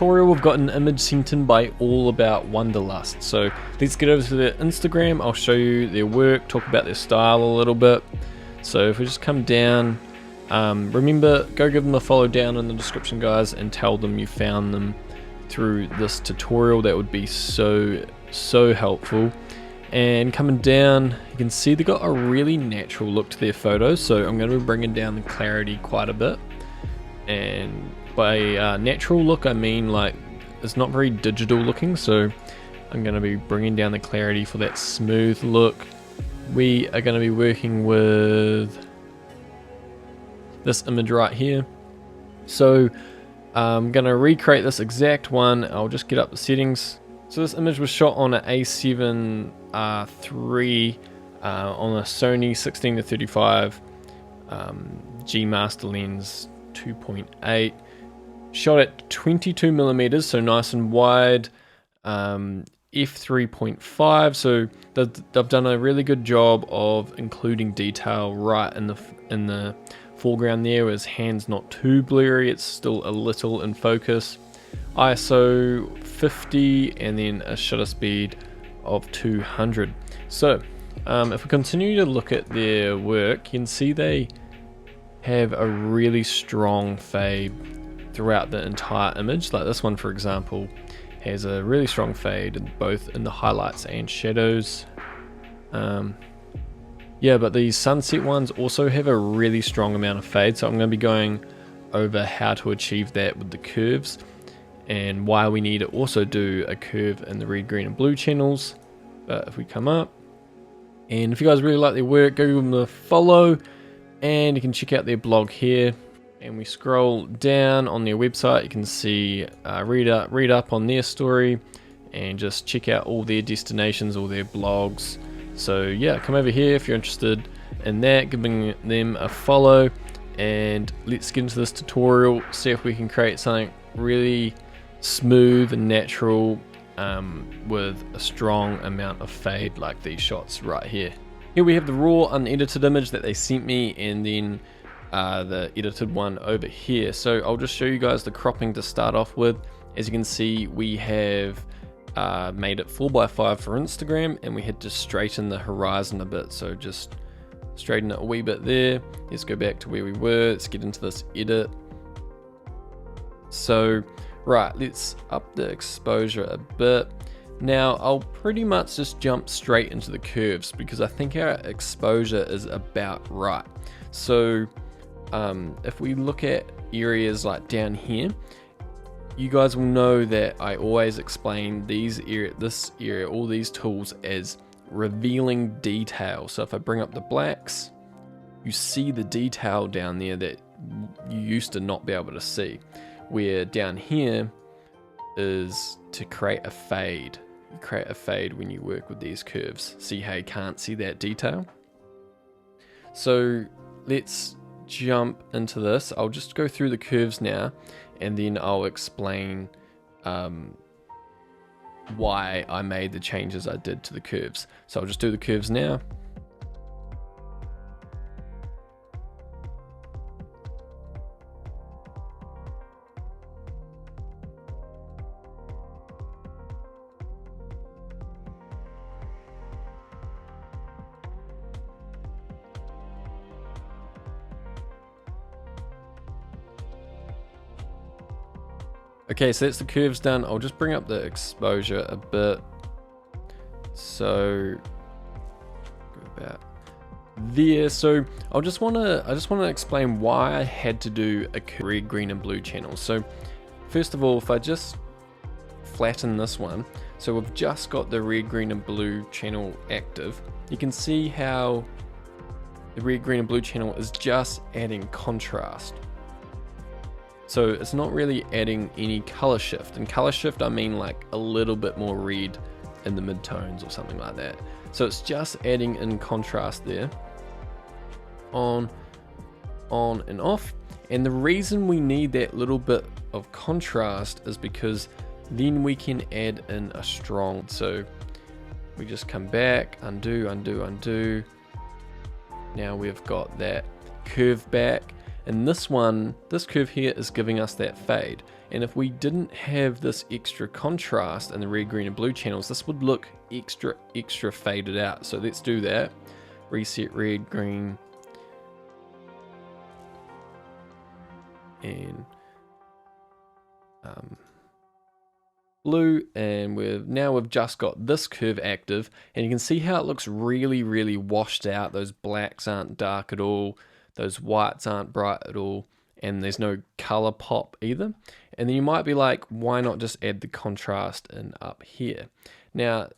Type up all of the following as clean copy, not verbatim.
tutorial, we've got an image sent in by All About Wanderlust. So let's get over to their Instagram. I'll show you their work, talk about their style a little bit. So if we just come down, remember, go give them a follow down in the description, guys, and tell them you found them through this tutorial. That would be so helpful. And coming down, you can see they got a really natural look to their photos, so I'm going to be bringing down the clarity quite a bit. And by natural look, I mean like it's not very digital looking, so I'm going to be bringing down the clarity for that smooth look. We are going to be working with this image right here. So I'm going to recreate this exact one. I'll just get up the settings. So this image was shot on an A7 III on a Sony 16-35 G Master lens 2.8. Shot at 22mm, so nice and wide. F3.5, so they've done a really good job of including detail right in the foreground there, where his hand's not too blurry, it's still a little in focus. ISO 50 and then a shutter speed of 200. So if we continue to look at their work, you can see they have a really strong fade throughout the entire image. Like this one, for example, has a really strong fade both in the highlights and shadows. Yeah, but these sunset ones also have a really strong amount of fade, so I'm going to be going over how to achieve that with the curves and why we need to also do a curve in the red, green and blue channels. But if we come up, and if you guys really like their work, go give them a follow, and you can check out their blog here. And we scroll down on their website, you can see read up on their story and just check out all their destinations, all their blogs. So yeah, come over here if you're interested in that, giving them a follow, and let's get into this tutorial, see if we can create something really smooth and natural with a strong amount of fade like these shots right here. Here we have the raw unedited image that they sent me, and then the edited one over here. So I'll just show you guys the cropping to start off with. As you can see, we have made it 4:5 for Instagram, and we had to straighten the horizon a bit, so just straighten it a wee bit there. Let's go back to where we were, let's get into this edit. So right, let's up the exposure a bit. Now I'll pretty much just jump straight into the curves because I think our exposure is about right. So if we look at areas like down here, you guys will know that I always explain this area, all these tools as revealing detail. So if I bring up the blacks, you see the detail down there that you used to not be able to see. Where down here is to create a fade. You create a fade when you work with these curves. See how you can't see that detail? So let's jump into this. I'll just go through the curves now, and then I'll explain why I made the changes I did to the curves. So I'll just do the curves now. Okay, so that's the curves done. I'll just bring up the exposure a bit. So go about there. So I just want to explain why I had to do a red, green and blue channel. So first of all, if I just flatten this one, so we've just got the red, green and blue channel active, you can see how the red, green and blue channel is just adding contrast. So it's not really adding any color shift. And color shift, I mean like a little bit more red in the midtones or something like that. So it's just adding in contrast there. On and off. And the reason we need that little bit of contrast is because then we can add in a strong. So we just come back, undo, undo, undo. Now we've got that curve back. And this curve here is giving us that fade. And if we didn't have this extra contrast in the red, green and blue channels, this would look extra faded out. So let's do that. Reset red, green, and blue, and we've just got this curve active, and you can see how it looks really washed out. Those blacks aren't dark at all, those whites aren't bright at all, and there's no color pop either. And then you might be like, why not just add the contrast in up here? Now,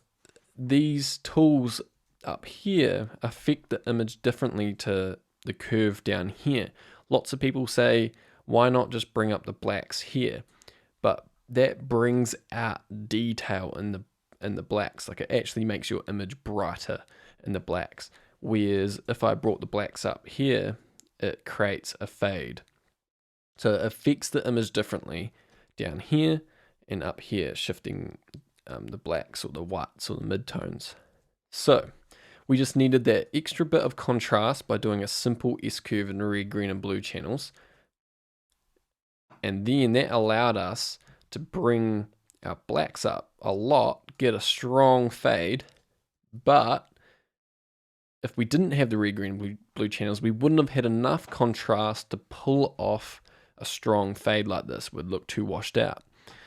these tools up here affect the image differently to the curve down here. Lots of people say, why not just bring up the blacks here? But that brings out detail in the blacks. Like, it actually makes your image brighter in the blacks. Whereas if I brought the blacks up here, it creates a fade. So it affects the image differently down here and up here, shifting the blacks or the whites or the midtones. So we just needed that extra bit of contrast by doing a simple S-curve in the red, green and blue channels. And then that allowed us to bring our blacks up a lot, get a strong fade. But if we didn't have the red, green and blue channels, we wouldn't have had enough contrast to pull off a strong fade like this. It would look too washed out.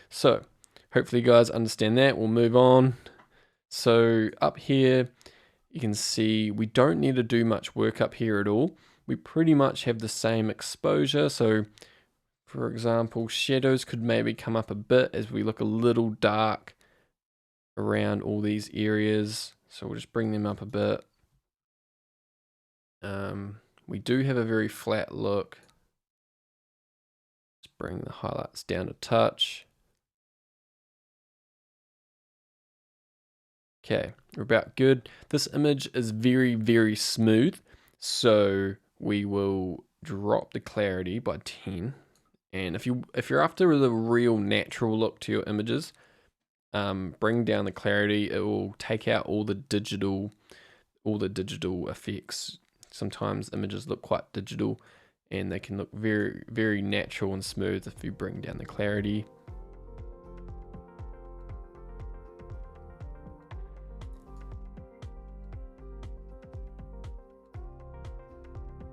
So hopefully you guys understand that. We'll move on. So up here, you can see we don't need to do much work up here at all. We pretty much have the same exposure. So for example, shadows could maybe come up a bit as we look a little dark around all these areas. So we'll just bring them up a bit. We do have a very flat look. Let's bring the highlights down a touch. Okay, we're about good. This image is very smooth, so we will drop the clarity by 10. And if you're after the real natural look to your images, bring down the clarity. It will take out all the digital effects. Sometimes images look quite digital, and they can look very natural and smooth if you bring down the clarity.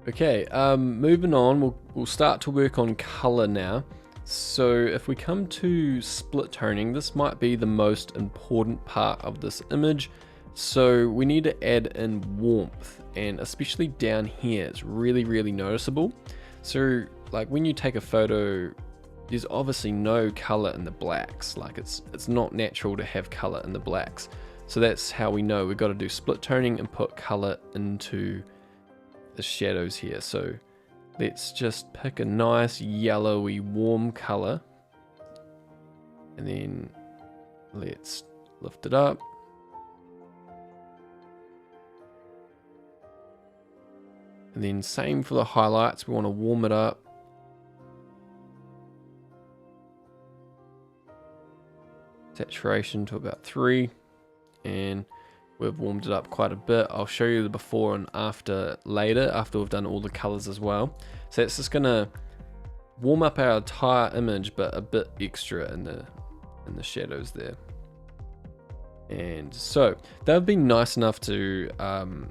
Okay, moving on, we'll start to work on color now. So if we come to split toning, this might be the most important part of this image. So we need to add in warmth, and especially down here, it's really noticeable. So like when you take a photo, there's obviously no color in the blacks. Like it's not natural to have color in the blacks. So that's how we know we've got to do split toning and put color into the shadows here. So let's just pick a nice yellowy warm color, and then let's lift it up. And then same for the highlights, we want to warm it up. Saturation to about 3, and we've warmed it up quite a bit. I'll show you the before and after later, after we've done all the colors as well. So it's just gonna warm up our entire image, but a bit extra in the shadows there. And so they've been nice enough to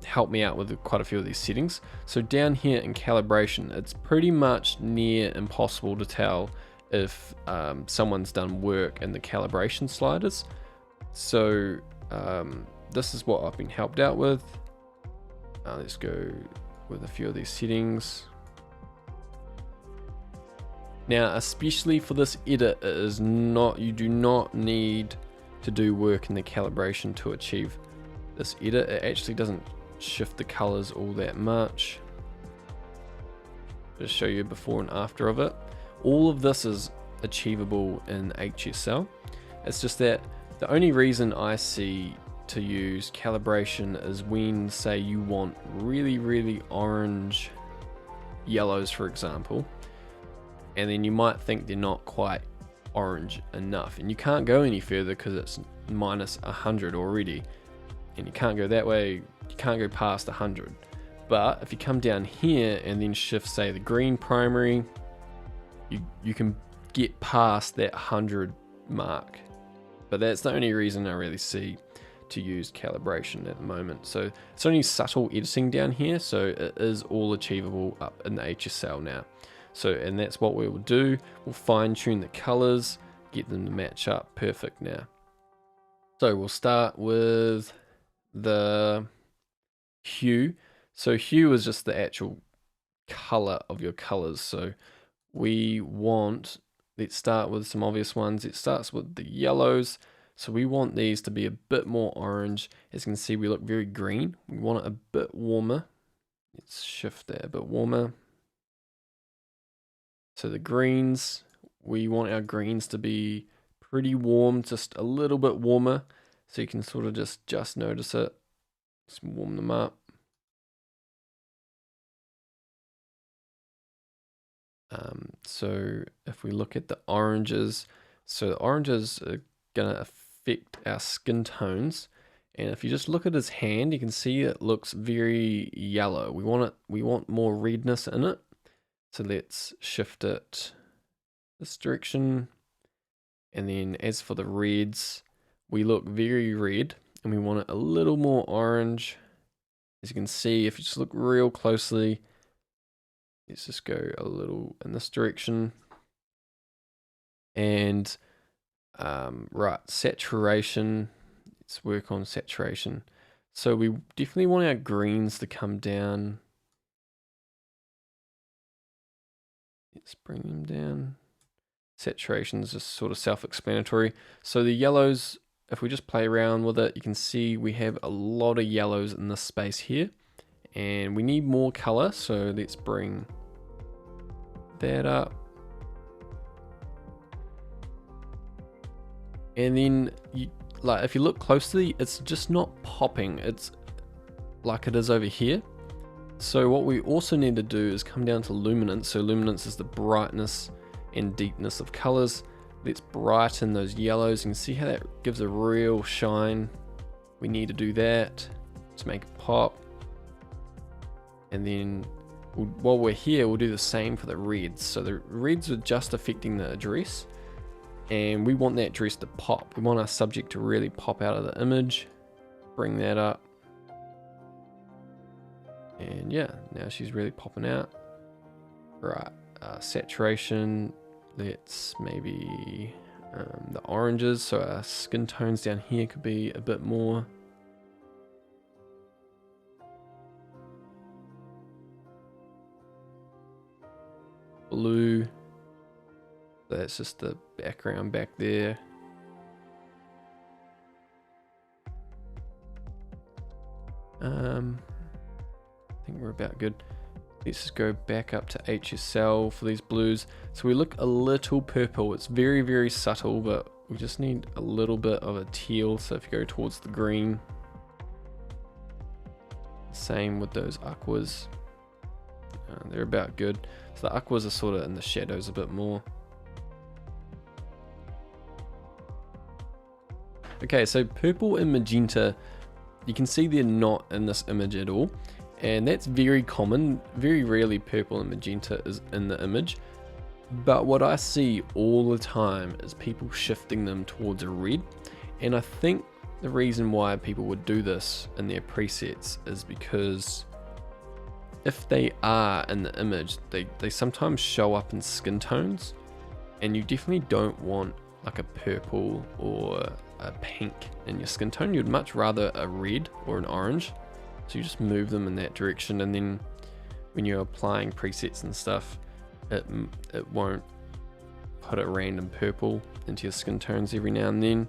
help me out with quite a few of these settings. So down here in calibration, it's pretty much near impossible to tell if someone's done work in the calibration sliders. So this is what I've been helped out with. Let's go with a few of these settings. Now, especially for this edit, you do not need to do work in the calibration to achieve this edit. It actually doesn't shift the colors all that much. Just show you before and after of it. All of this is achievable in HSL. It's just that the only reason I see to use calibration is when, say, you want really orange yellows, for example, and then you might think they're not quite orange enough, and you can't go any further because it's minus 100 already, and you can't go that way, you can't go past 100. But if you come down here and then shift, say, the green primary, you can get past that 100 mark. But that's the only reason I really see to use calibration at the moment. So it's only subtle editing down here, so it is all achievable up in the HSL now. So, and that's what we will do. We'll fine tune the colors, get them to match up perfect now. So we'll start with the hue. So hue is just the actual color of your colors. So we want, let's start with some obvious ones. It starts with the yellows. So we want these to be a bit more orange. As you can see, we look very green. We want it a bit warmer. Let's shift that a bit warmer. So the greens, we want our greens to be pretty warm, just a little bit warmer. So you can sort of just notice it. Just warm them up. So if we look at the oranges, so the oranges are gonna affect our skin tones. And if you just look at his hand, you can see it looks very yellow. We want more redness in it. So let's shift it this direction. And then as for the reds, we look very red and we want it a little more orange. As you can see, if you just look real closely, let's just go a little in this direction. And right, saturation, let's work on saturation. So we definitely want our greens to come down. Let's bring them down. Saturation is just sort of self-explanatory. So the yellows, if we just play around with it, you can see we have a lot of yellows in this space here. And we need more color, so let's bring that up. And then, if you look closely, it's just not popping. It's like it is over here. So what we also need to do is come down to luminance. So luminance is the brightness and deepness of colors. Let's brighten those yellows. You can see how that gives a real shine. We need to do that to make it pop. And then while we're here, we'll do the same for the reds. So the reds are just affecting the address. And we want that dress to pop. We want our subject to really pop out of the image. Bring that up. And yeah, now she's really popping out. Right, saturation. Let's maybe the oranges. So our skin tones down here could be a bit more. Blue. That's just the background back there. I think we're about good. Let's just go back up to HSL for these blues. So we look a little purple. It's very, very subtle, but we just need a little bit of a teal. So if you go towards the green, same with those aquas. They're about good. So the aquas are sort of in the shadows a bit more. Okay, so purple and magenta, you can see they're not in this image at all. And that's very common. Very rarely purple and magenta is in the image. But what I see all the time is people shifting them towards a red. And I think the reason why people would do this in their presets is because if they are in the image, they sometimes show up in skin tones. And you definitely don't want like a purple or a pink in your skin tone. You'd much rather a red or an orange. So you just move them in that direction, and then when you're applying presets and stuff, it won't put a random purple into your skin tones every now and then.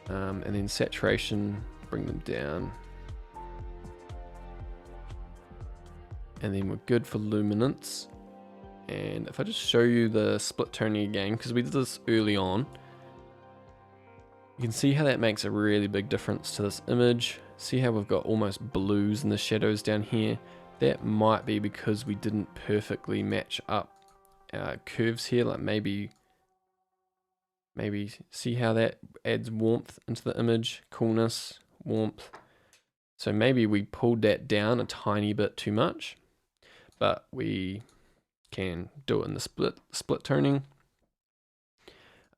And then saturation, bring them down. And then we're good for luminance. And if I just show you the split toning again, because we did this early on, you can see how that makes a really big difference to this image. See how we've got almost blues in the shadows down here? That might be because we didn't perfectly match up our curves here. Like maybe see how that adds warmth into the image, coolness, warmth. So maybe we pulled that down a tiny bit too much, but we can do it in the split toning.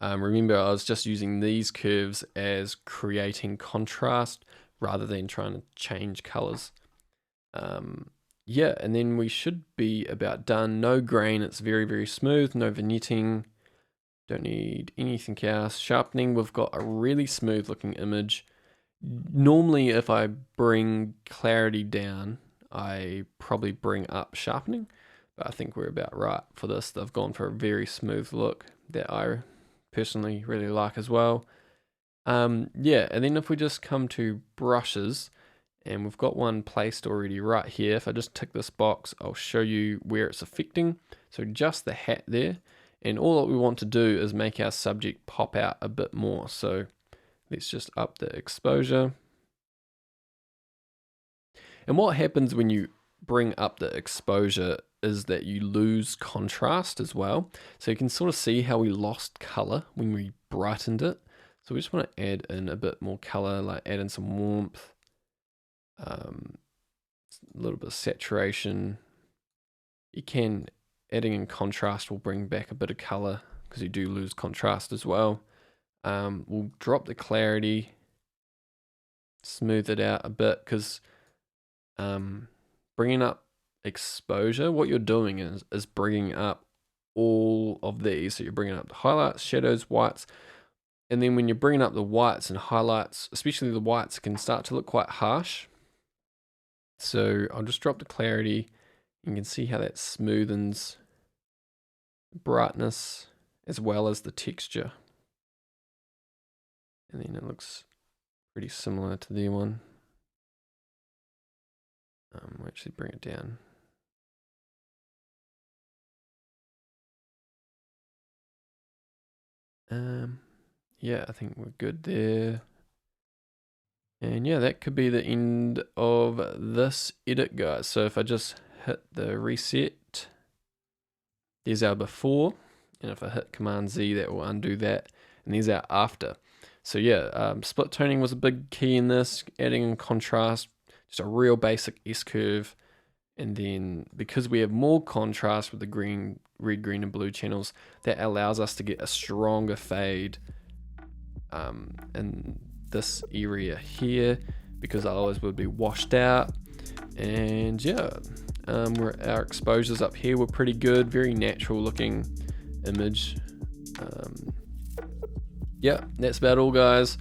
Remember, I was just using these curves as creating contrast rather than trying to change colors. Yeah, and then we should be about done. No grain, it's very, very smooth, no vignetting. Don't need anything else. Sharpening, we've got a really smooth looking image. Normally, if I bring clarity down, I probably bring up sharpening, but I think we're about right for this. They've gone for a very smooth look that I personally really like as well. Yeah, and then if we just come to brushes, and we've got one placed already right here. If I just tick this box, I'll show you where it's affecting. So just the hat there, and all that we want to do is make our subject pop out a bit more. So let's just up the exposure. And what happens when you bring up the exposure is that you lose contrast as well. So you can sort of see how we lost color when we brightened it. So we just want to add in a bit more color, like add in some warmth, a little bit of saturation. Adding in contrast will bring back a bit of color because you do lose contrast as well. We'll drop the clarity, smooth it out a bit, because bringing up exposure, what you're doing is bringing up all of these. So you're bringing up the highlights, shadows, whites, and then when you're bringing up the whites and highlights, especially the whites, can start to look quite harsh. So I'll just drop the clarity. You can see how that smoothens the brightness as well as the texture. And then it looks pretty similar to the one. We'll actually bring it down. Yeah, I think we're good there. And yeah, that could be the end of this edit, guys. So if I just hit the reset, there's our before. And if I hit Command Z, that will undo that. And there's our after. So yeah, split toning was a big key in this, adding in contrast, just a real basic S-curve. And then because we have more contrast with the red, green, and blue channels, that allows us to get a stronger fade in this area here, because otherwise would be washed out. And yeah, our exposures up here were pretty good, very natural looking image. Yeah, that's about all, guys.